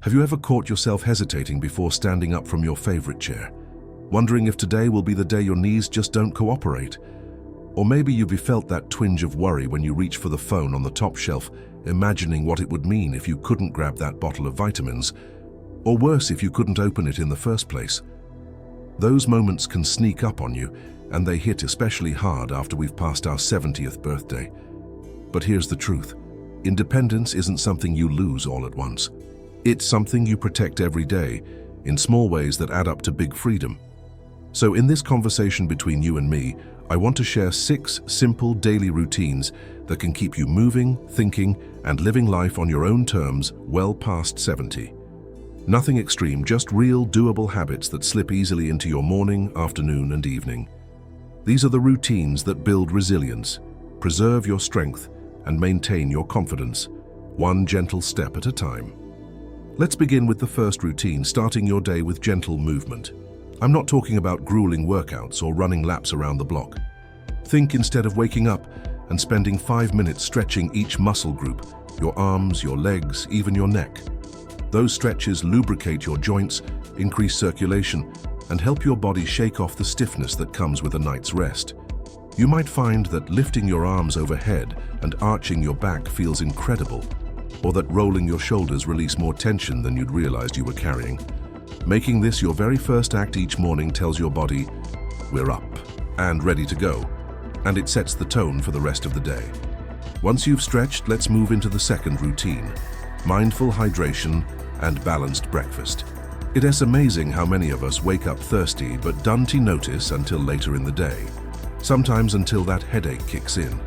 Have you ever caught yourself hesitating before standing up from your favorite chair, wondering if today will be the day your knees just don't cooperate? Or maybe you've felt that twinge of worry when you reach for the phone on the top shelf, imagining what it would mean if you couldn't grab that bottle of vitamins, or worse, if you couldn't open it in the first place. Those moments can sneak up on you, and they hit especially hard after we've passed our 70th birthday. But here's the truth. Independence isn't something you lose all at once. It's something you protect every day, in small ways that add up to big freedom. So in this conversation between you and me, I want to share 6 simple daily routines that can keep you moving, thinking, and living life on your own terms well past 70. Nothing extreme, just real, doable habits that slip easily into your morning, afternoon, and evening. These are the routines that build resilience, preserve your strength, and maintain your confidence, one gentle step at a time. Let's begin with the first routine, starting your day with gentle movement. I'm not talking about grueling workouts or running laps around the block. Think instead of waking up and spending 5 minutes stretching each muscle group, your arms, your legs, even your neck. Those stretches lubricate your joints, increase circulation, and help your body shake off the stiffness that comes with a night's rest. You might find that lifting your arms overhead and arching your back feels incredible, or that rolling your shoulders release more tension than you'd realized you were carrying. Making this your very first act each morning tells your body, we're up and ready to go, and it sets the tone for the rest of the day. Once you've stretched, let's move into the second routine, mindful hydration and balanced breakfast. It is amazing how many of us wake up thirsty but don't notice until later in the day, sometimes until that headache kicks in.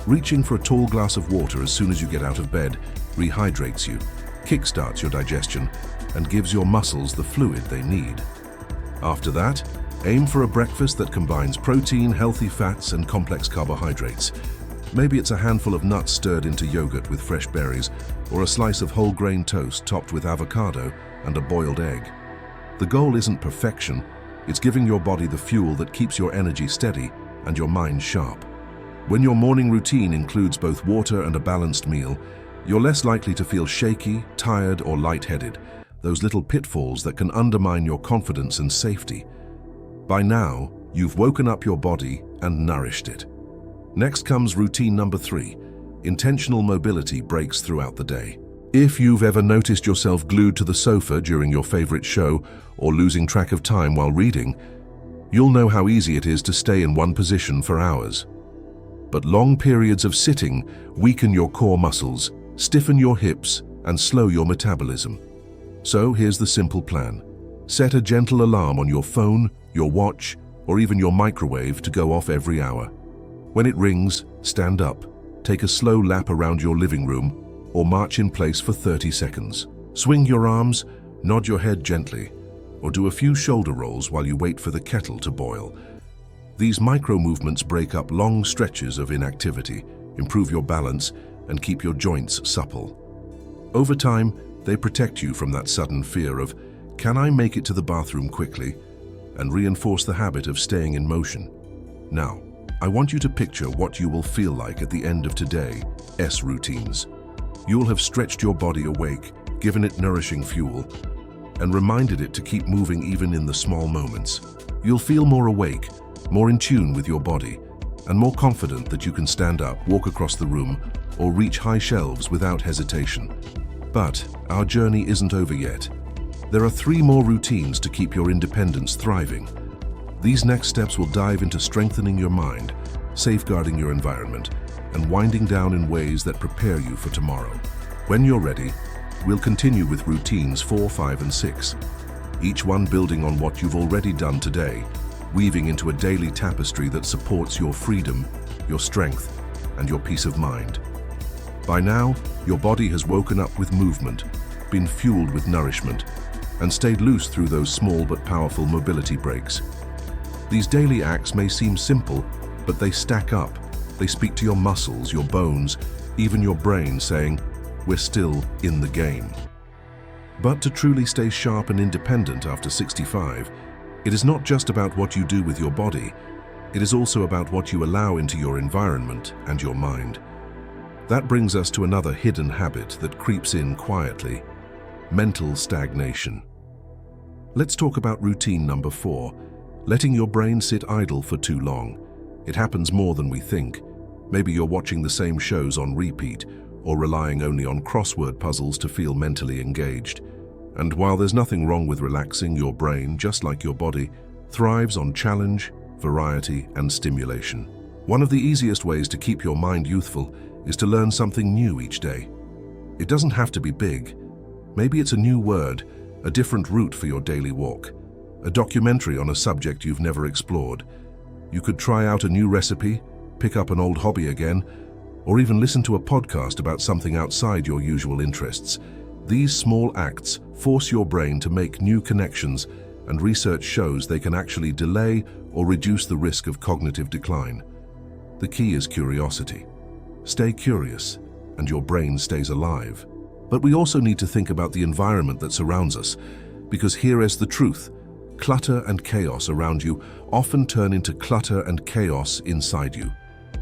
Reaching for a tall glass of water as soon as you get out of bed rehydrates you, kickstarts your digestion, and gives your muscles the fluid they need. After that, aim for a breakfast that combines protein, healthy fats, and complex carbohydrates. Maybe it's a handful of nuts stirred into yogurt with fresh berries, or a slice of whole grain toast topped with avocado and a boiled egg. The goal isn't perfection, it's giving your body the fuel that keeps your energy steady and your mind sharp. When your morning routine includes both water and a balanced meal, you're less likely to feel shaky, tired, or lightheaded, those little pitfalls that can undermine your confidence and safety. By now, you've woken up your body and nourished it. Next comes routine number 3, intentional mobility breaks throughout the day. If you've ever noticed yourself glued to the sofa during your favorite show or losing track of time while reading, you'll know how easy it is to stay in one position for hours. But long periods of sitting weaken your core muscles, stiffen your hips, and slow your metabolism. So here's the simple plan. Set a gentle alarm on your phone, your watch, or even your microwave to go off every hour. When it rings, stand up, take a slow lap around your living room, or march in place for 30 seconds. Swing your arms, nod your head gently, or do a few shoulder rolls while you wait for the kettle to boil. These micro movements break up long stretches of inactivity, improve your balance, and keep your joints supple. Over time, they protect you from that sudden fear of, can I make it to the bathroom quickly? And reinforce the habit of staying in motion. Now, I want you to picture what you will feel like at the end of today's routines. You'll have stretched your body awake, given it nourishing fuel, and reminded it to keep moving even in the small moments. You'll feel more awake, more in tune with your body, and more confident that you can stand up, walk across the room, or reach high shelves without hesitation. But our journey isn't over yet. There are 3 more routines to keep your independence thriving. These next steps will dive into strengthening your mind, safeguarding your environment, and winding down in ways that prepare you for tomorrow. When you're ready, we'll continue with routines 4, 5, and 6, each one building on what you've already done today, weaving into a daily tapestry that supports your freedom, your strength, and your peace of mind. By now, your body has woken up with movement, been fueled with nourishment, and stayed loose through those small but powerful mobility breaks. These daily acts may seem simple, but they stack up. They speak to your muscles, your bones, even your brain, saying, we're still in the game. But to truly stay sharp and independent after 65, it is not just about what you do with your body, it is also about what you allow into your environment and your mind. That brings us to another hidden habit that creeps in quietly: mental stagnation. Let's talk about routine number 4, letting your brain sit idle for too long. It happens more than we think. Maybe you're watching the same shows on repeat or relying only on crossword puzzles to feel mentally engaged. And while there's nothing wrong with relaxing, your brain, just like your body, thrives on challenge, variety, and stimulation. One of the easiest ways to keep your mind youthful is to learn something new each day. It doesn't have to be big. Maybe it's a new word, a different route for your daily walk, a documentary on a subject you've never explored. You could try out a new recipe, pick up an old hobby again, or even listen to a podcast about something outside your usual interests. These small acts force your brain to make new connections, and research shows they can actually delay or reduce the risk of cognitive decline. The key is curiosity. Stay curious, and your brain stays alive. But we also need to think about the environment that surrounds us, because here is the truth. Clutter and chaos around you often turn into clutter and chaos inside you.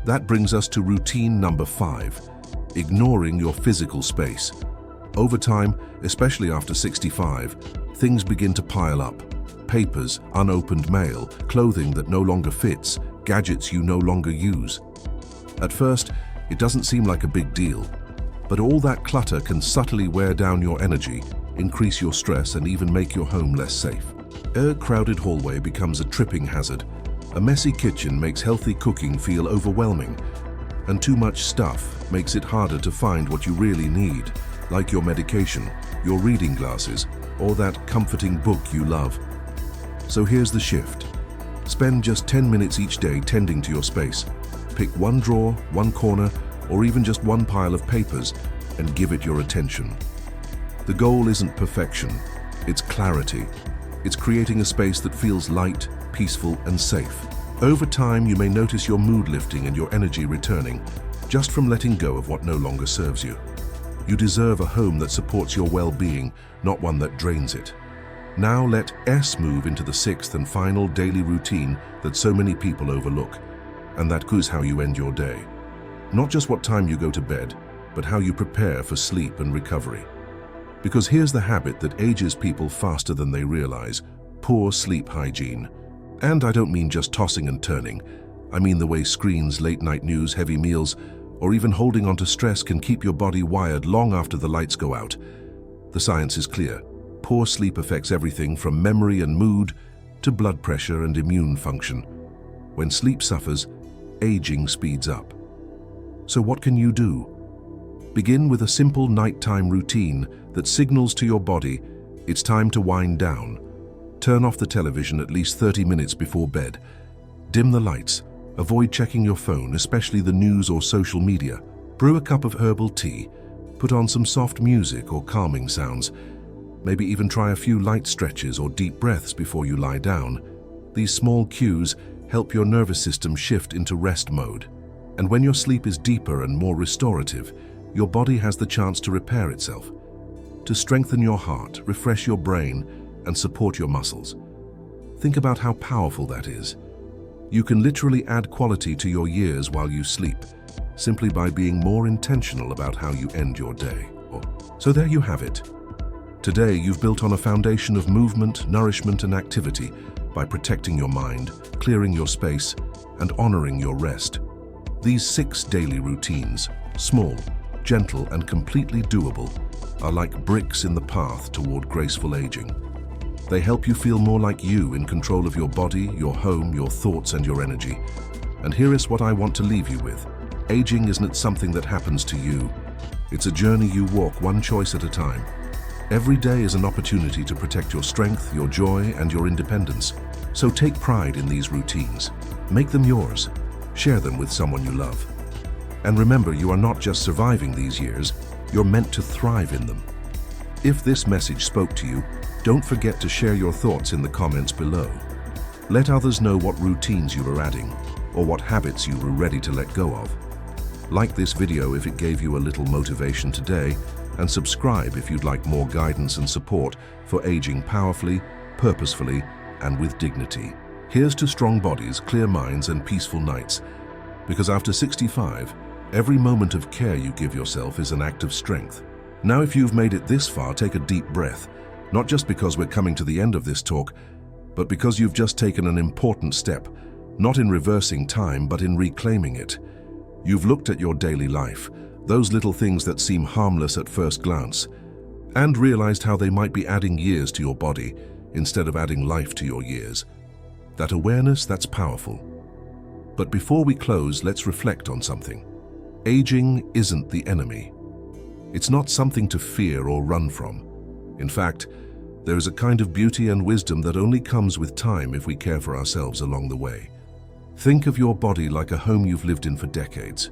That brings us to routine number 5, ignoring your physical space. Over time, especially after 65, things begin to pile up. Papers, unopened mail, clothing that no longer fits, gadgets you no longer use. At first, it doesn't seem like a big deal, but all that clutter can subtly wear down your energy, increase your stress, and even make your home less safe. A crowded hallway becomes a tripping hazard. A messy kitchen makes healthy cooking feel overwhelming, and too much stuff makes it harder to find what you really need, like your medication, your reading glasses, or that comforting book you love. So here's the shift. Spend just 10 minutes each day tending to your space. Pick one drawer, one corner, or even just one pile of papers and give it your attention. The goal isn't perfection, it's clarity. It's creating a space that feels light, peaceful, and safe. Over time, you may notice your mood lifting and your energy returning, just from letting go of what no longer serves you. You deserve a home that supports your well-being, not one that drains it. Now let S move into the 6th and final daily routine that so many people overlook, and that is how you end your day. Not just what time you go to bed, but how you prepare for sleep and recovery. Because here's the habit that ages people faster than they realize: poor sleep hygiene. And I don't mean just tossing and turning. I mean the way screens, late-night news, heavy meals, or even holding on to stress can keep your body wired long after the lights go out. The science is clear. Poor sleep affects everything from memory and mood to blood pressure and immune function. When sleep suffers, aging speeds up. So what can you do? Begin with a simple nighttime routine that signals to your body it's time to wind down. Turn off the television at least 30 minutes before bed. Dim the lights. Avoid checking your phone, especially the news or social media. Brew a cup of herbal tea. Put on some soft music or calming sounds. Maybe even try a few light stretches or deep breaths before you lie down. These small cues help your nervous system shift into rest mode. And when your sleep is deeper and more restorative, your body has the chance to repair itself, to strengthen your heart, refresh your brain, and support your muscles. Think about how powerful that is. You can literally add quality to your years while you sleep, simply by being more intentional about how you end your day. So there you have it. Today, you've built on a foundation of movement, nourishment, and activity by protecting your mind, clearing your space, and honoring your rest. These 6 daily routines, small, gentle, and completely doable, are like bricks in the path toward graceful aging. They help you feel more like you, in control of your body, your home, your thoughts, and your energy. And here is what I want to leave you with. Aging isn't something that happens to you. It's a journey you walk one choice at a time. Every day is an opportunity to protect your strength, your joy, and your independence. So take pride in these routines. Make them yours. Share them with someone you love. And remember, you are not just surviving these years, you're meant to thrive in them. If this message spoke to you, don't forget to share your thoughts in the comments below. Let others know what routines you are adding, or what habits you were ready to let go of. Like this video if it gave you a little motivation today, and subscribe if you'd like more guidance and support for aging powerfully, purposefully, and with dignity. Here's to strong bodies, clear minds, and peaceful nights. Because after 65, every moment of care you give yourself is an act of strength. Now, if you've made it this far, take a deep breath, not just because we're coming to the end of this talk, but because you've just taken an important step, not in reversing time, but in reclaiming it. You've looked at your daily life, those little things that seem harmless at first glance, and realized how they might be adding years to your body instead of adding life to your years. That awareness, that's powerful. But before we close, let's reflect on something. Aging isn't the enemy. It's not something to fear or run from. In fact, there is a kind of beauty and wisdom that only comes with time if we care for ourselves along the way. Think of your body like a home you've lived in for decades.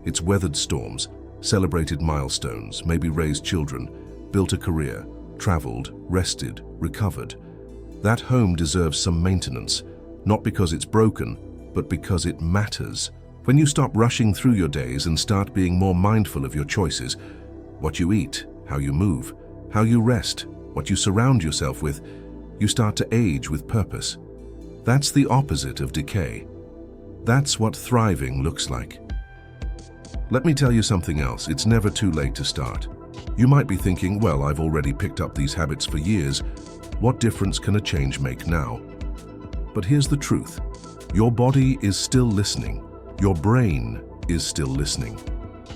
It's weathered storms, celebrated milestones, maybe raised children, built a career, traveled, rested, recovered. That home deserves some maintenance, not because it's broken, but because it matters. When you stop rushing through your days and start being more mindful of your choices, what you eat, how you move, how you rest, what you surround yourself with, you start to age with purpose. That's the opposite of decay. That's what thriving looks like. Let me tell you something else. It's never too late to start. You might be thinking, well, I've already picked up these habits for years. What difference can a change make now? But here's the truth. Your body is still listening. Your brain is still listening.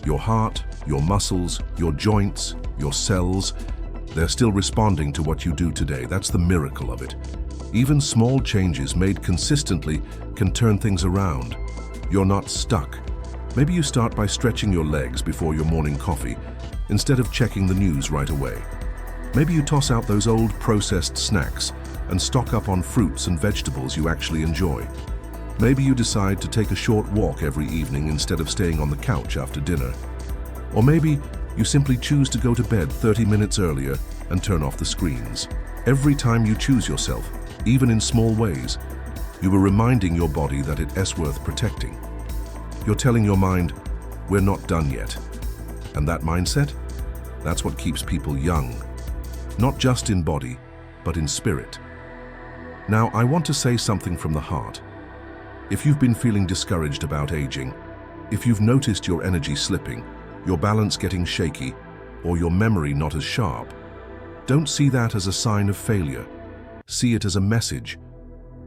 Your heart, your muscles, your joints, your cells, they're still responding to what you do today. That's the miracle of it. Even small changes made consistently can turn things around. You're not stuck. Maybe you start by stretching your legs before your morning coffee instead of checking the news right away. Maybe you toss out those old processed snacks and stock up on fruits and vegetables you actually enjoy. Maybe you decide to take a short walk every evening instead of staying on the couch after dinner. Or maybe you simply choose to go to bed 30 minutes earlier and turn off the screens. Every time you choose yourself, even in small ways, you are reminding your body that it's worth protecting. You're telling your mind, we're not done yet. And that mindset, that's what keeps people young. Not just in body, but in spirit. Now, I want to say something from the heart. If you've been feeling discouraged about aging, if you've noticed your energy slipping, your balance getting shaky, or your memory not as sharp, don't see that as a sign of failure. See it as a message.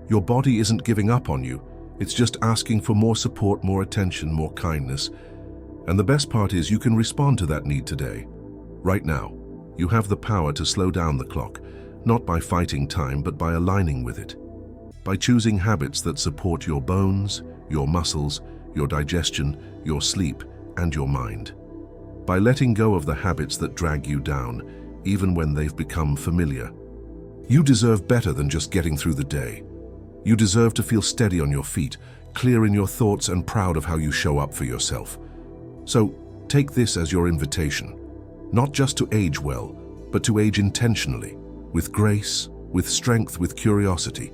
Your body isn't giving up on you. It's just asking for more support, more attention, more kindness. And the best part is you can respond to that need today. Right now, you have the power to slow down the clock, not by fighting time, but by aligning with it. By choosing habits that support your bones, your muscles, your digestion, your sleep, and your mind. By letting go of the habits that drag you down, even when they've become familiar. You deserve better than just getting through the day. You deserve to feel steady on your feet, clear in your thoughts, and proud of how you show up for yourself. So, take this as your invitation, not just to age well, but to age intentionally, with grace, with strength, with curiosity.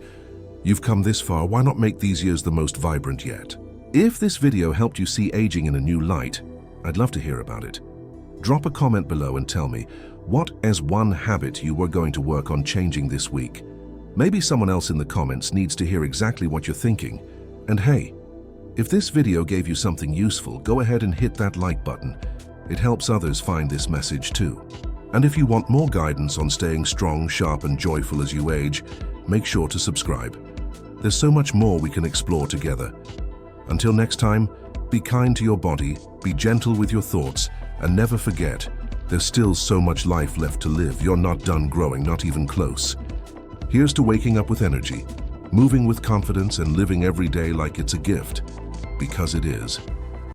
You've come this far, why not make these years the most vibrant yet? If this video helped you see aging in a new light, I'd love to hear about it. Drop a comment below and tell me, what is one habit you were going to work on changing this week? Maybe someone else in the comments needs to hear exactly what you're thinking. And hey, if this video gave you something useful, go ahead and hit that like button. It helps others find this message too. And if you want more guidance on staying strong, sharp, and joyful as you age, make sure to subscribe. There's so much more we can explore together. Until next time, be kind to your body, be gentle with your thoughts, and never forget, there's still so much life left to live. You're not done growing, not even close. Here's to waking up with energy, moving with confidence, and living every day like it's a gift, because it is.